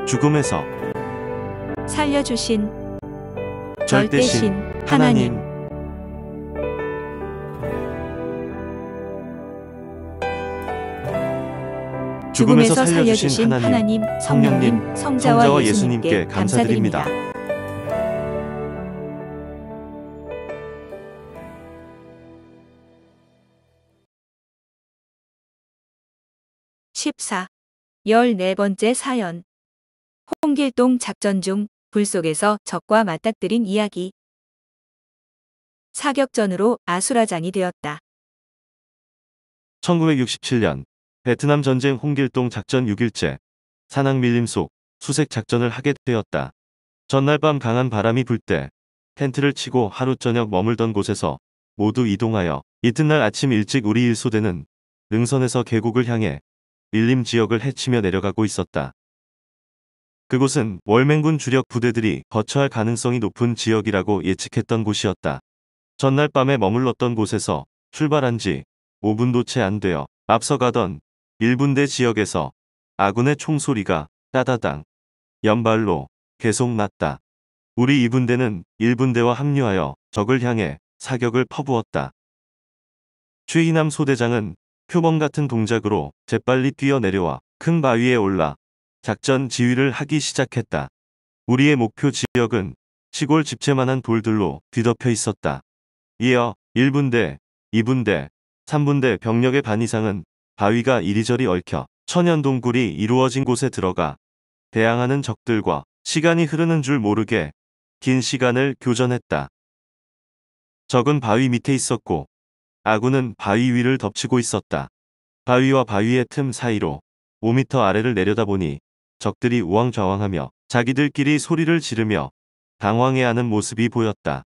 죽음에서 살려주신 절대신 하나님. 죽음에서 살려주신 하나님, 성령님, 성자와 예수님께 감사드립니다. 14. 14번째 사연. 홍길동 작전 중 불 속에서 적과 맞닥뜨린 이야기. 사격전으로 아수라장이 되었다. 1967년 베트남 전쟁 홍길동 작전 6일째 산악 밀림 속 수색 작전을 하게 되었다. 전날 밤 강한 바람이 불 때 텐트를 치고 하루 저녁 머물던 곳에서 모두 이동하여 이튿날 아침 일찍 우리 일소대는 능선에서 계곡을 향해 밀림 지역을 헤치며 내려가고 있었다. 그곳은 월맹군 주력 부대들이 거처할 가능성이 높은 지역이라고 예측했던 곳이었다. 전날 밤에 머물렀던 곳에서 출발한 지 5분도 채 안 되어 앞서가던 1분대 지역에서 아군의 총소리가 따다당 연발로 계속 났다. 우리 2분대는 1분대와 합류하여 적을 향해 사격을 퍼부었다. 최희남 소대장은 표범 같은 동작으로 재빨리 뛰어내려와 큰 바위에 올라 작전 지휘를 하기 시작했다. 우리의 목표 지역은 시골 집채만한 돌들로 뒤덮여 있었다. 이어 1분대, 2분대, 3분대 병력의 반 이상은 바위가 이리저리 얽혀 천연동굴이 이루어진 곳에 들어가 대항하는 적들과 시간이 흐르는 줄 모르게 긴 시간을 교전했다. 적은 바위 밑에 있었고 아군은 바위 위를 덮치고 있었다. 바위와 바위의 틈 사이로 5m 아래를 내려다보니 적들이 우왕좌왕하며 자기들끼리 소리를 지르며 당황해하는 모습이 보였다.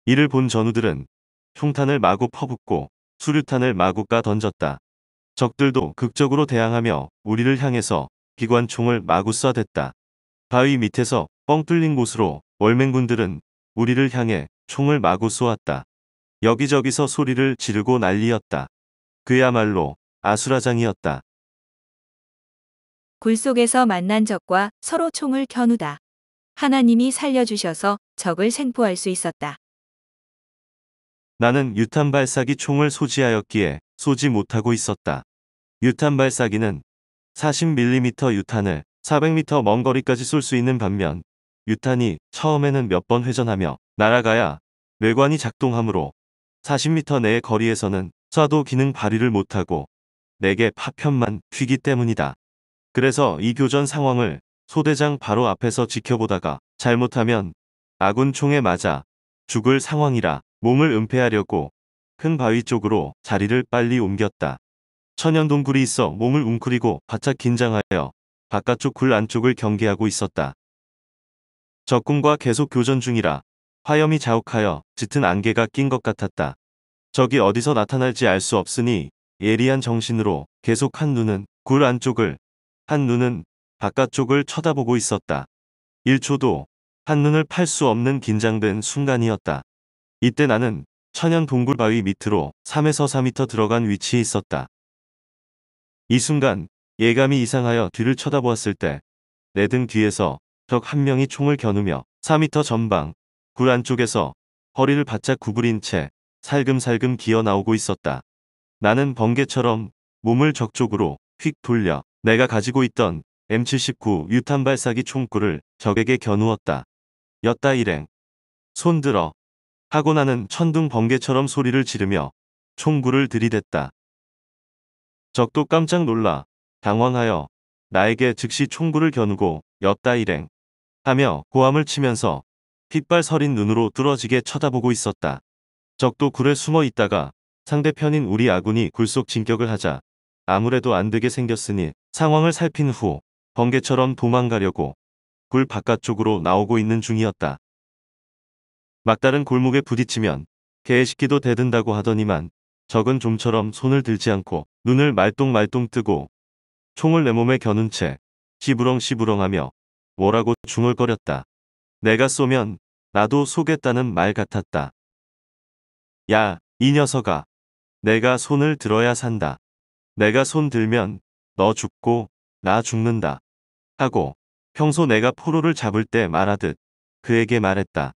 이를 본 전우들은 총탄을 마구 퍼붓고 수류탄을 마구 까 던졌다. 적들도 극적으로 대항하며 우리를 향해서 기관총을 마구 쏴댔다. 바위 밑에서 뻥 뚫린 곳으로 월맹군들은 우리를 향해 총을 마구 쏘았다. 여기저기서 소리를 지르고 난리였다. 그야말로 아수라장이었다. 굴 속에서 만난 적과 서로 총을 겨누다. 하나님이 살려주셔서 적을 생포할 수 있었다. 나는 유탄 발사기 총을 소지하였기에 쏘지 못하고 있었다. 유탄 발사기는 40mm 유탄을 400m 먼 거리까지 쏠 수 있는 반면 유탄이 처음에는 몇 번 회전하며 날아가야 뇌관이 작동하므로 40m 내의 거리에서는 쏴도 기능 발휘를 못하고 내게 파편만 튀기 때문이다. 그래서 이 교전 상황을 소대장 바로 앞에서 지켜보다가 잘못하면 아군 총에 맞아 죽을 상황이라 몸을 은폐하려고 큰 바위 쪽으로 자리를 빨리 옮겼다. 천연동굴이 있어 몸을 웅크리고 바짝 긴장하여 바깥쪽 굴 안쪽을 경계하고 있었다. 적군과 계속 교전 중이라 화염이 자욱하여 짙은 안개가 낀 것 같았다. 적이 어디서 나타날지 알 수 없으니 예리한 정신으로 계속 한 눈은 굴 안쪽을, 한 눈은 바깥쪽을 쳐다보고 있었다. 1초도 한눈을 팔 수 없는 긴장된 순간이었다. 이때 나는 천연 동굴 바위 밑으로 3에서 4m 들어간 위치에 있었다. 이 순간 예감이 이상하여 뒤를 쳐다보았을 때 내 등 뒤에서 적 한 명이 총을 겨누며 4m 전방 굴 안쪽에서 허리를 바짝 구부린 채 살금살금 기어 나오고 있었다. 나는 번개처럼 몸을 적 쪽으로 휙 돌려 내가 가지고 있던 M79 유탄 발사기 총구를 적에게 겨누었다. 였다 일행. 손 들어. 하고 나는 천둥 번개처럼 소리를 지르며 총구를 들이댔다. 적도 깜짝 놀라 당황하여 나에게 즉시 총구를 겨누고 였다 일행 하며 고함을 치면서 핏발 서린 눈으로 뚫어지게 쳐다보고 있었다. 적도 굴에 숨어 있다가 상대편인 우리 아군이 굴속 진격을 하자 아무래도 안 되게 생겼으니 상황을 살핀 후 번개처럼 도망가려고 굴 바깥쪽으로 나오고 있는 중이었다. 막다른 골목에 부딪히면 개새끼도 대든다고 하더니만 적은 좀처럼 손을 들지 않고 눈을 말똥말똥 뜨고 총을 내 몸에 겨눈 채 시부렁시부렁하며 뭐라고 중얼거렸다. 내가 쏘면 나도 쏘겠다는 말 같았다. 야, 이 녀석아. 내가 손을 들어야 산다. 내가 손 들면 너 죽고 나 죽는다. 하고 평소 내가 포로를 잡을 때 말하듯 그에게 말했다.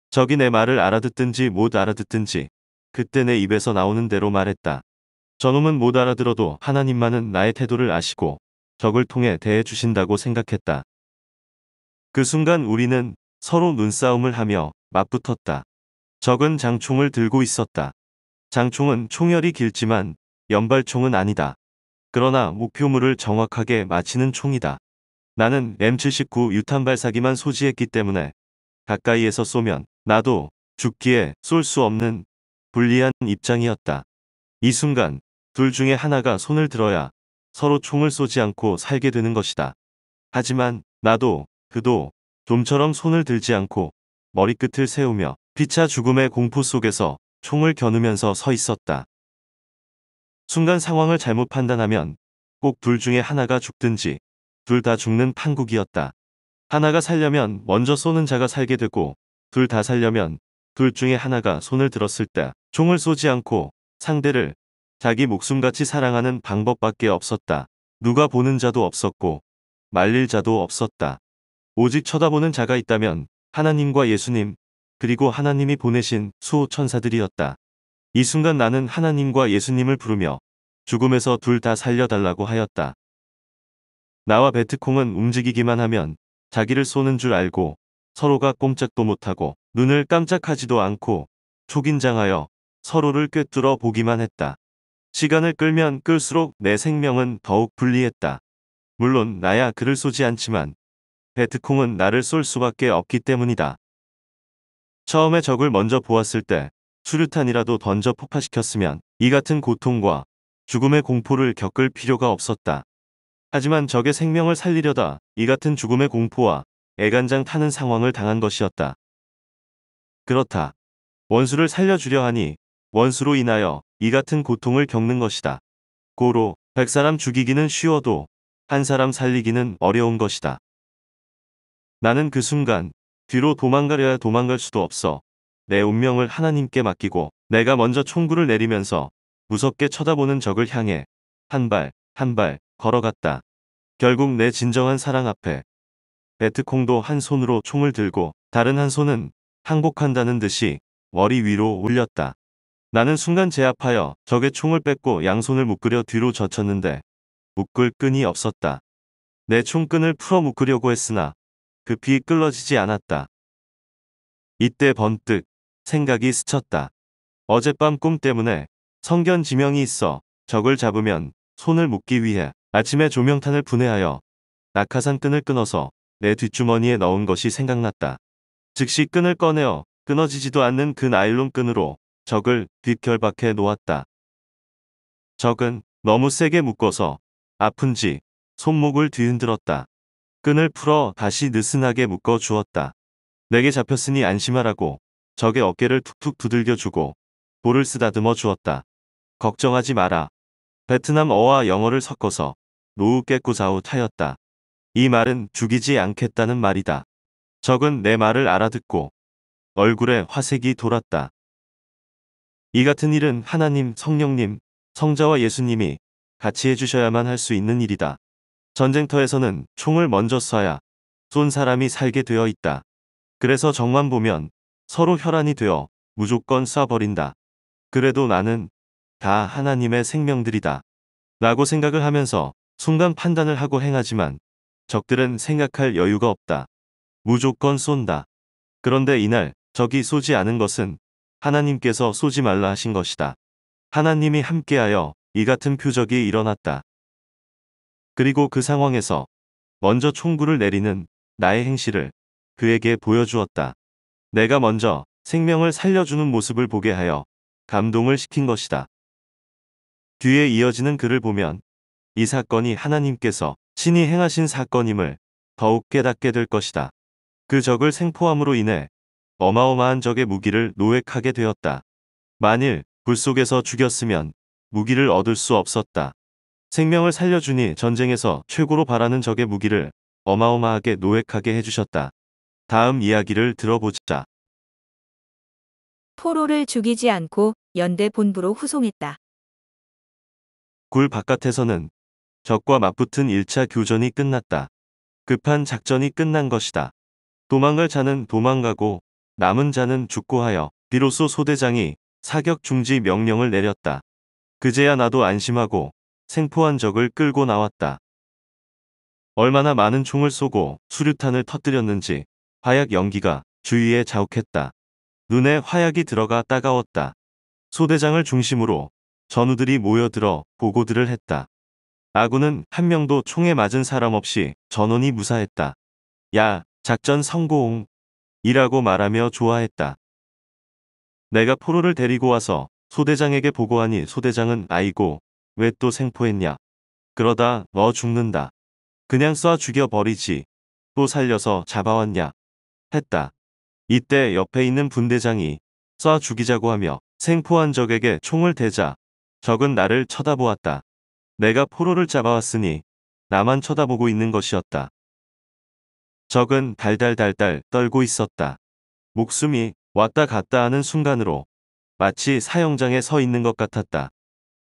적이 내 말을 알아듣든지 못 알아듣든지 그때 내 입에서 나오는 대로 말했다. 저놈은 못 알아들어도 하나님만은 나의 태도를 아시고 적을 통해 대해 주신다고 생각했다. 그 순간 우리는 서로 눈싸움을 하며 맞붙었다. 적은 장총을 들고 있었다. 장총은 총열이 길지만 연발총은 아니다. 그러나 목표물을 정확하게 맞히는 총이다. 나는 M79 유탄 발사기만 소지했기 때문에 가까이에서 쏘면 나도 죽기에 쏠 수 없는 불리한 입장이었다. 이 순간 둘 중에 하나가 손을 들어야 서로 총을 쏘지 않고 살게 되는 것이다. 하지만 나도 그도 좀처럼 손을 들지 않고 머리끝을 세우며 피차 죽음의 공포 속에서 총을 겨누면서 서 있었다. 순간 상황을 잘못 판단하면 꼭 둘 중에 하나가 죽든지 둘 다 죽는 판국이었다. 하나가 살려면 먼저 쏘는 자가 살게 되고 둘 다 살려면 둘 중에 하나가 손을 들었을 때 총을 쏘지 않고 상대를 자기 목숨같이 사랑하는 방법밖에 없었다. 누가 보는 자도 없었고 말릴 자도 없었다. 오직 쳐다보는 자가 있다면 하나님과 예수님, 그리고 하나님이 보내신 수호 천사들이었다. 이 순간 나는 하나님과 예수님을 부르며 죽음에서 둘 다 살려달라고 하였다. 나와 베트콩은 움직이기만 하면 자기를 쏘는 줄 알고 서로가 꼼짝도 못하고 눈을 깜짝하지도 않고 초긴장하여 서로를 꿰뚫어 보기만 했다. 시간을 끌면 끌수록 내 생명은 더욱 불리했다. 물론 나야 그를 쏘지 않지만 베트콩은 나를 쏠 수밖에 없기 때문이다. 처음에 적을 먼저 보았을 때 수류탄이라도 던져 폭파시켰으면 이 같은 고통과 죽음의 공포를 겪을 필요가 없었다. 하지만 적의 생명을 살리려다 이 같은 죽음의 공포와 애간장 타는 상황을 당한 것이었다. 그렇다. 원수를 살려주려 하니 원수로 인하여 이 같은 고통을 겪는 것이다. 고로 100사람 죽이기는 쉬워도 한 사람 살리기는 어려운 것이다. 나는 그 순간 뒤로 도망가려야 도망갈 수도 없어 내 운명을 하나님께 맡기고 내가 먼저 총구를 내리면서 무섭게 쳐다보는 적을 향해 한 발 한 발 걸어갔다. 결국 내 진정한 사랑 앞에 베트콩도 한 손으로 총을 들고 다른 한 손은 항복한다는 듯이 머리 위로 올렸다. 나는 순간 제압하여 적의 총을 뺏고 양손을 묶으려 뒤로 젖혔는데 묶을 끈이 없었다. 내 총끈을 풀어 묶으려고 했으나 급히 끌어지지 않았다. 이때 번뜩 생각이 스쳤다. 어젯밤 꿈 때문에 성견 지명이 있어 적을 잡으면 손을 묶기 위해 아침에 조명탄을 분해하여 낙하산 끈을 끊어서 내 뒷주머니에 넣은 것이 생각났다. 즉시 끈을 꺼내어 끊어지지도 않는 그 나일론 끈으로 적을 뒷결박해 놓았다. 적은 너무 세게 묶어서 아픈지 손목을 뒤흔들었다. 끈을 풀어 다시 느슨하게 묶어 주었다. 내게 잡혔으니 안심하라고 적의 어깨를 툭툭 두들겨주고 볼을 쓰다듬어 주었다. 걱정하지 마라. 베트남어와 영어를 섞어서 노우 깨꾸자웃 하였다. 이 말은 죽이지 않겠다는 말이다. 적은 내 말을 알아듣고 얼굴에 화색이 돌았다. 이 같은 일은 하나님, 성령님, 성자와 예수님이 같이 해주셔야만 할 수 있는 일이다. 전쟁터에서는 총을 먼저 쏴야 쏜 사람이 살게 되어 있다. 그래서 적만 보면 서로 혈안이 되어 무조건 쏴버린다. 그래도 나는 다 하나님의 생명들이다. 라고 생각을 하면서 순간 판단을 하고 행하지만 적들은 생각할 여유가 없다. 무조건 쏜다. 그런데 이날 적이 쏘지 않은 것은 하나님께서 쏘지 말라 하신 것이다. 하나님이 함께하여 이 같은 표적이 일어났다. 그리고 그 상황에서 먼저 총구를 내리는 나의 행실을 그에게 보여주었다. 내가 먼저 생명을 살려주는 모습을 보게 하여 감동을 시킨 것이다. 뒤에 이어지는 글을 보면 이 사건이 하나님께서 친히 행하신 사건임을 더욱 깨닫게 될 것이다. 그 적을 생포함으로 인해 어마어마한 적의 무기를 노획하게 되었다. 만일 불 속에서 죽였으면 무기를 얻을 수 없었다. 생명을 살려주니 전쟁에서 최고로 바라는 적의 무기를 어마어마하게 노획하게 해주셨다. 다음 이야기를 들어보자. 포로를 죽이지 않고 연대 본부로 후송했다. 굴 바깥에서는 적과 맞붙은 1차 교전이 끝났다. 급한 작전이 끝난 것이다. 도망갈 자는 도망가고 남은 자는 죽고 하여 비로소 소대장이 사격 중지 명령을 내렸다. 그제야 나도 안심하고 생포한 적을 끌고 나왔다. 얼마나 많은 총을 쏘고 수류탄을 터뜨렸는지 화약 연기가 주위에 자욱했다. 눈에 화약이 들어가 따가웠다. 소대장을 중심으로 전우들이 모여들어 보고들을 했다. 아군은 한 명도 총에 맞은 사람 없이 전원이 무사했다. 야, 작전 성공! 이라고 말하며 좋아했다. 내가 포로를 데리고 와서 소대장에게 보고하니 소대장은 아이고, 왜 또 생포했냐. 그러다 너 죽는다. 그냥 쏴 죽여버리지. 또 살려서 잡아왔냐. 했다. 이때 옆에 있는 분대장이 쏴 죽이자고 하며 생포한 적에게 총을 대자 적은 나를 쳐다보았다. 내가 포로를 잡아왔으니 나만 쳐다보고 있는 것이었다. 적은 달달달달 떨고 있었다. 목숨이 왔다 갔다 하는 순간으로 마치 사형장에 서 있는 것 같았다.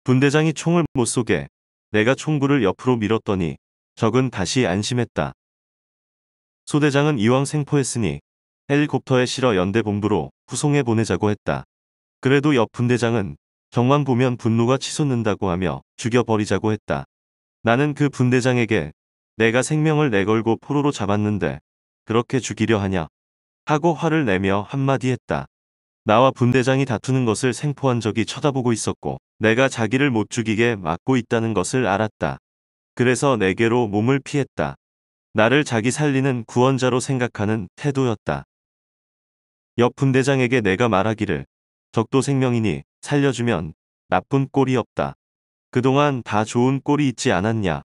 분대장이 총을 못 쏘게 내가 총구를 옆으로 밀었더니 적은 다시 안심했다. 소대장은 이왕 생포했으니 헬리콥터에 실어 연대본부로 후송해 보내자고 했다. 그래도 옆 분대장은 적만 보면 분노가 치솟는다고 하며 죽여버리자고 했다. 나는 그 분대장에게 내가 생명을 내걸고 포로로 잡았는데 그렇게 죽이려 하냐 하고 화를 내며 한마디 했다. 나와 분대장이 다투는 것을 생포한 적이 쳐다보고 있었고 내가 자기를 못 죽이게 막고 있다는 것을 알았다. 그래서 내게로 몸을 피했다. 나를 자기 살리는 구원자로 생각하는 태도였다. 옆 분대장에게 내가 말하기를 적도 생명이니 살려주면 나쁜 꼴이 없다. 그동안 다 좋은 꼴이 있지 않았냐.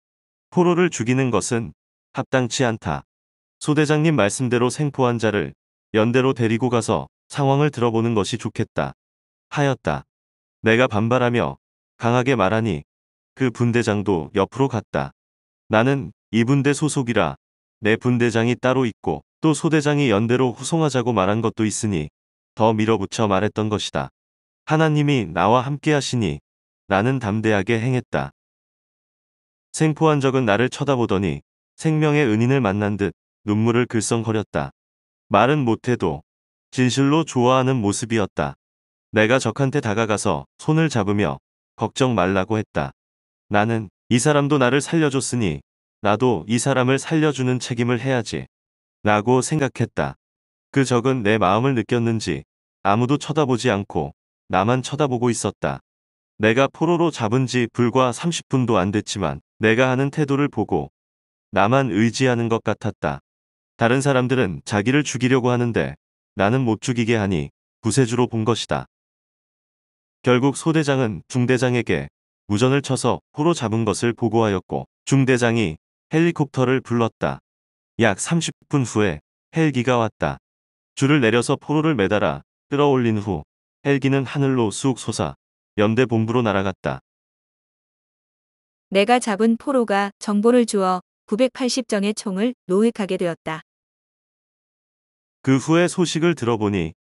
포로를 죽이는 것은 합당치 않다. 소대장님 말씀대로 생포한 자를 연대로 데리고 가서 상황을 들어보는 것이 좋겠다. 하였다. 내가 반발하며 강하게 말하니 그 분대장도 옆으로 갔다. 나는 이 분대 소속이라 내 분대장이 따로 있고 또 소대장이 연대로 후송하자고 말한 것도 있으니 더 밀어붙여 말했던 것이다. 하나님이 나와 함께 하시니 나는 담대하게 행했다. 생포한 적은 나를 쳐다보더니 생명의 은인을 만난 듯 눈물을 글썽거렸다. 말은 못해도 진실로 좋아하는 모습이었다. 내가 적한테 다가가서 손을 잡으며 걱정 말라고 했다. 나는 이 사람도 나를 살려줬으니 나도 이 사람을 살려주는 책임을 해야지 라고 생각했다. 그 적은 내 마음을 느꼈는지 아무도 쳐다보지 않고 나만 쳐다보고 있었다. 내가 포로로 잡은 지 불과 30분도 안 됐지만 내가 하는 태도를 보고 나만 의지하는 것 같았다. 다른 사람들은 자기를 죽이려고 하는데 나는 못 죽이게 하니 구세주로 본 것이다. 결국 소대장은 중대장에게 무전을 쳐서 포로 잡은 것을 보고하였고 중대장이 헬리콥터를 불렀다. 약 30분 후에 헬기가 왔다. 줄을 내려서 포로를 매달아 끌어올린 후 헬기는 하늘로 쑥 솟아 연대 본부로 날아갔다. 내가 잡은 포로가 정보를 주어 980정의 총을 노획하게 되었다. 그 후에 소식을 들어보니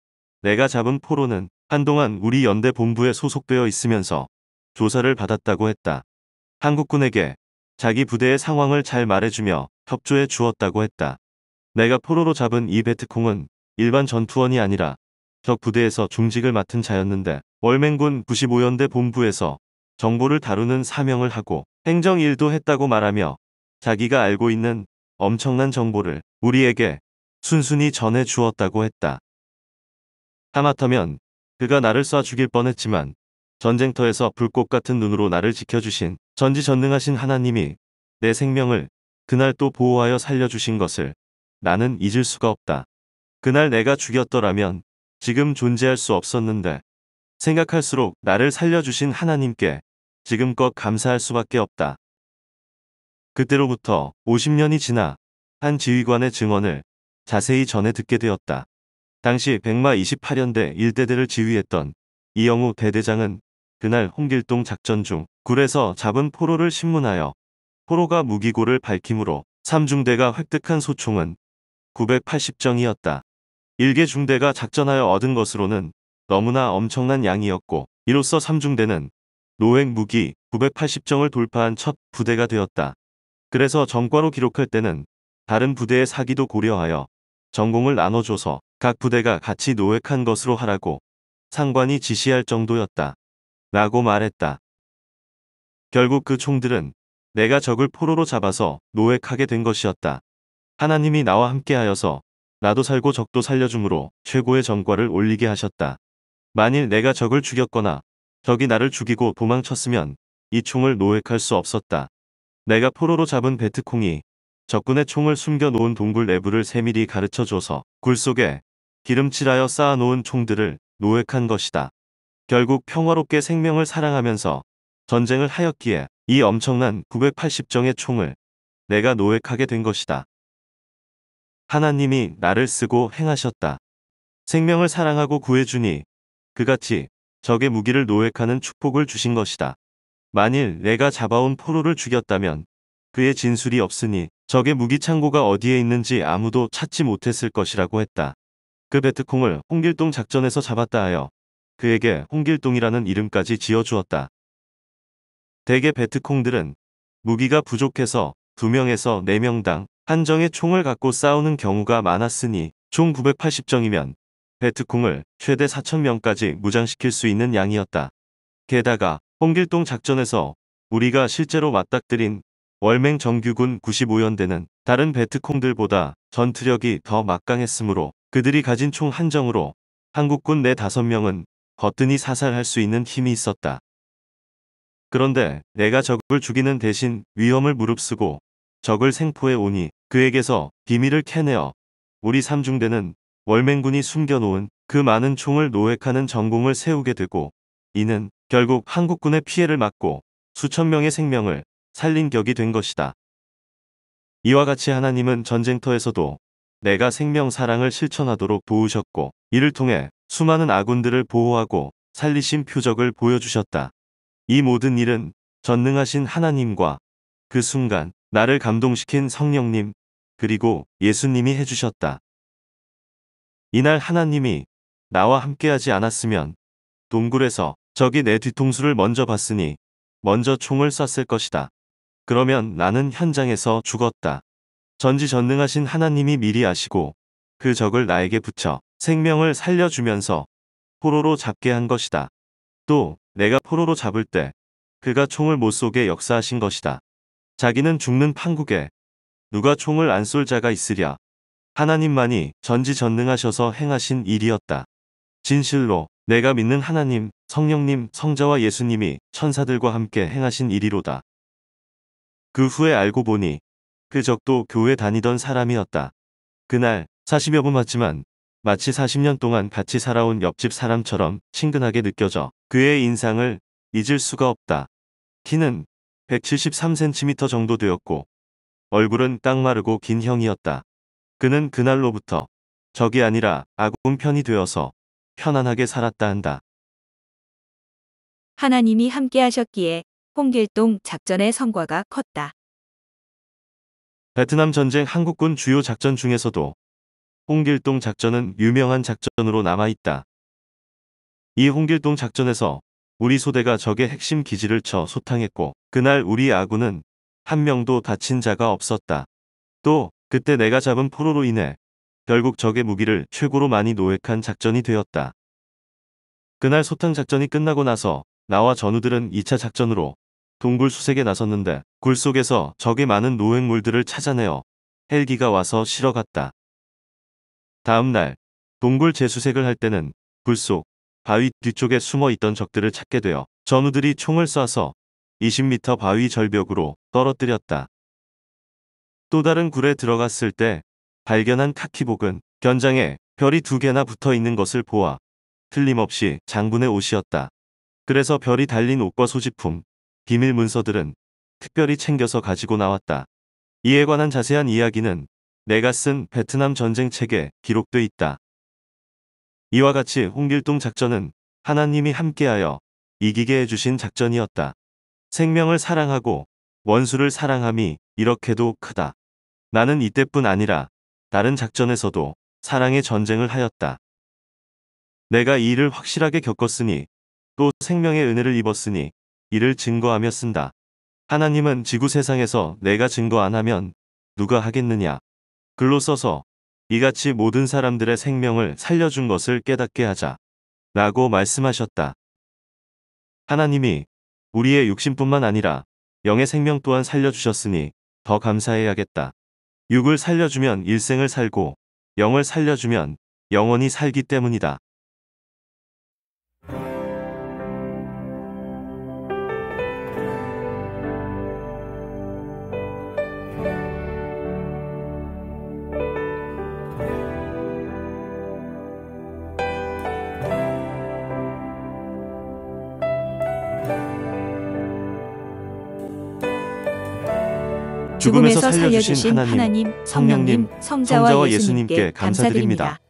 내가 잡은 포로는 한동안 우리 연대 본부에 소속되어 있으면서 조사를 받았다고 했다. 한국군에게 자기 부대의 상황을 잘 말해주며 협조해 주었다고 했다. 내가 포로로 잡은 이 베트콩은 일반 전투원이 아니라 적 부대에서 중직을 맡은 자였는데 월맹군 95연대 본부에서 정보를 다루는 사명을 하고 행정일도 했다고 말하며 자기가 알고 있는 엄청난 정보를 우리에게 순순히 전해 주었다고 했다. 하마터면 그가 나를 쏴 죽일 뻔했지만 전쟁터에서 불꽃 같은 눈으로 나를 지켜주신 전지전능하신 하나님이 내 생명을 그날 또 보호하여 살려주신 것을 나는 잊을 수가 없다. 그날 내가 죽였더라면 지금 존재할 수 없었는데 생각할수록 나를 살려주신 하나님께 지금껏 감사할 수밖에 없다. 그때로부터 50년이 지나 한 지휘관의 증언을 자세히 전해 듣게 되었다. 당시 백마 28연대 1대대를 지휘했던 이영우 대대장은 그날 홍길동 작전 중 굴에서 잡은 포로를 신문하여 포로가 무기고를 밝히므로 3중대가 획득한 소총은 980정이었다. 1개 중대가 작전하여 얻은 것으로는 너무나 엄청난 양이었고 이로써 3중대는 노획 무기 980정을 돌파한 첫 부대가 되었다. 그래서 정과로 기록할 때는 다른 부대의 사기도 고려하여 전공을 나눠줘서 각 부대가 같이 노획한 것으로 하라고 상관이 지시할 정도였다. 라고 말했다. 결국 그 총들은 내가 적을 포로로 잡아서 노획하게 된 것이었다. 하나님이 나와 함께하여서 나도 살고 적도 살려줌으로 최고의 전과를 올리게 하셨다. 만일 내가 적을 죽였거나 적이 나를 죽이고 도망쳤으면 이 총을 노획할 수 없었다. 내가 포로로 잡은 베트콩이 적군의 총을 숨겨놓은 동굴 내부를 세밀히 가르쳐줘서 굴 속에 기름칠하여 쌓아놓은 총들을 노획한 것이다. 결국 평화롭게 생명을 사랑하면서 전쟁을 하였기에 이 엄청난 980정의 총을 내가 노획하게 된 것이다. 하나님이 나를 쓰고 행하셨다. 생명을 사랑하고 구해주니 그같이 적의 무기를 노획하는 축복을 주신 것이다. 만일 내가 잡아온 포로를 죽였다면 그의 진술이 없으니 적의 무기 창고가 어디에 있는지 아무도 찾지 못했을 것이라고 했다. 그 베트콩을 홍길동 작전에서 잡았다 하여 그에게 홍길동이라는 이름까지 지어주었다. 대개 베트콩들은 무기가 부족해서 2명에서 4명당 한 정의 총을 갖고 싸우는 경우가 많았으니 총 980정이면 베트콩을 최대 4,000명까지 무장시킬 수 있는 양이었다. 게다가 홍길동 작전에서 우리가 실제로 맞닥뜨린 월맹 정규군 95연대는 다른 베트콩들보다 전투력이 더 막강했으므로 그들이 가진 총 한 정으로 한국군 4, 5명은 거뜬히 사살할 수 있는 힘이 있었다. 그런데 내가 적을 죽이는 대신 위험을 무릅쓰고 적을 생포해 오니 그에게서 비밀을 캐내어 우리 삼중대는 월맹군이 숨겨놓은 그 많은 총을 노획하는 전공을 세우게 되고 이는 결국 한국군의 피해를 막고 수천 명의 생명을 살린 격이 된 것이다. 이와 같이 하나님은 전쟁터에서도 내가 생명 사랑을 실천하도록 도우셨고 이를 통해 수많은 아군들을 보호하고 살리신 표적을 보여주셨다. 이 모든 일은 전능하신 하나님과 그 순간 나를 감동시킨 성령님 그리고 예수님이 해주셨다. 이날 하나님이 나와 함께하지 않았으면 동굴에서 적이 내 뒤통수를 먼저 봤으니 먼저 총을 쐈을 것이다. 그러면 나는 현장에서 죽었다. 전지전능하신 하나님이 미리 아시고 그 적을 나에게 붙여 생명을 살려주면서 포로로 잡게 한 것이다. 또 내가 포로로 잡을 때 그가 총을 못 쏘게 역사하신 것이다. 자기는 죽는 판국에 누가 총을 안 쏠 자가 있으랴. 하나님만이 전지전능하셔서 행하신 일이었다. 진실로 내가 믿는 하나님, 성령님, 성자와 예수님이 천사들과 함께 행하신 일이로다. 그 후에 알고 보니 그 적도 교회 다니던 사람이었다. 그날 40여 분 맞지만 마치 40년 동안 같이 살아온 옆집 사람처럼 친근하게 느껴져 그의 인상을 잊을 수가 없다. 키는 173cm 정도 되었고 얼굴은 딱 마르고 긴 형이었다. 그는 그날로부터 적이 아니라 아군 편이 되어서 편안하게 살았다 한다. 하나님이 함께하셨기에 홍길동 작전의 성과가 컸다. 베트남 전쟁 한국군 주요 작전 중에서도 홍길동 작전은 유명한 작전으로 남아있다. 이 홍길동 작전에서 우리 소대가 적의 핵심 기지를 쳐 소탕했고 그날 우리 아군은 한 명도 다친 자가 없었다. 또 그때 내가 잡은 포로로 인해 결국 적의 무기를 최고로 많이 노획한 작전이 되었다. 그날 소탕 작전이 끝나고 나서 나와 전우들은 2차 작전으로 동굴 수색에 나섰는데 굴 속에서 적의 많은 노획물들을 찾아내어 헬기가 와서 실어갔다. 다음 날 동굴 재수색을 할 때는 굴 속 바위 뒤쪽에 숨어 있던 적들을 찾게 되어 전우들이 총을 쏴서 20m 바위 절벽으로 떨어뜨렸다. 또 다른 굴에 들어갔을 때 발견한 카키복은 견장에 별이 2개나 붙어 있는 것을 보아 틀림없이 장군의 옷이었다. 그래서 별이 달린 옷과 소지품, 비밀 문서들은 특별히 챙겨서 가지고 나왔다. 이에 관한 자세한 이야기는 내가 쓴 베트남 전쟁 책에 기록돼 있다. 이와 같이 홍길동 작전은 하나님이 함께하여 이기게 해주신 작전이었다. 생명을 사랑하고 원수를 사랑함이 이렇게도 크다. 나는 이때뿐 아니라 다른 작전에서도 사랑의 전쟁을 하였다. 내가 이 일을 확실하게 겪었으니 또 생명의 은혜를 입었으니 이를 증거하며 쓴다. 하나님은 지구 세상에서 내가 증거 안 하면 누가 하겠느냐. 글로 써서 이같이 모든 사람들의 생명을 살려준 것을 깨닫게 하자. 라고 말씀하셨다. 하나님이 우리의 육신뿐만 아니라 영의 생명 또한 살려주셨으니 더 감사해야겠다. 육을 살려주면 일생을 살고 영을 살려주면 영원히 살기 때문이다. 죽음에서 살려주신 하나님, 성령님, 성자와 예수님께 감사드립니다.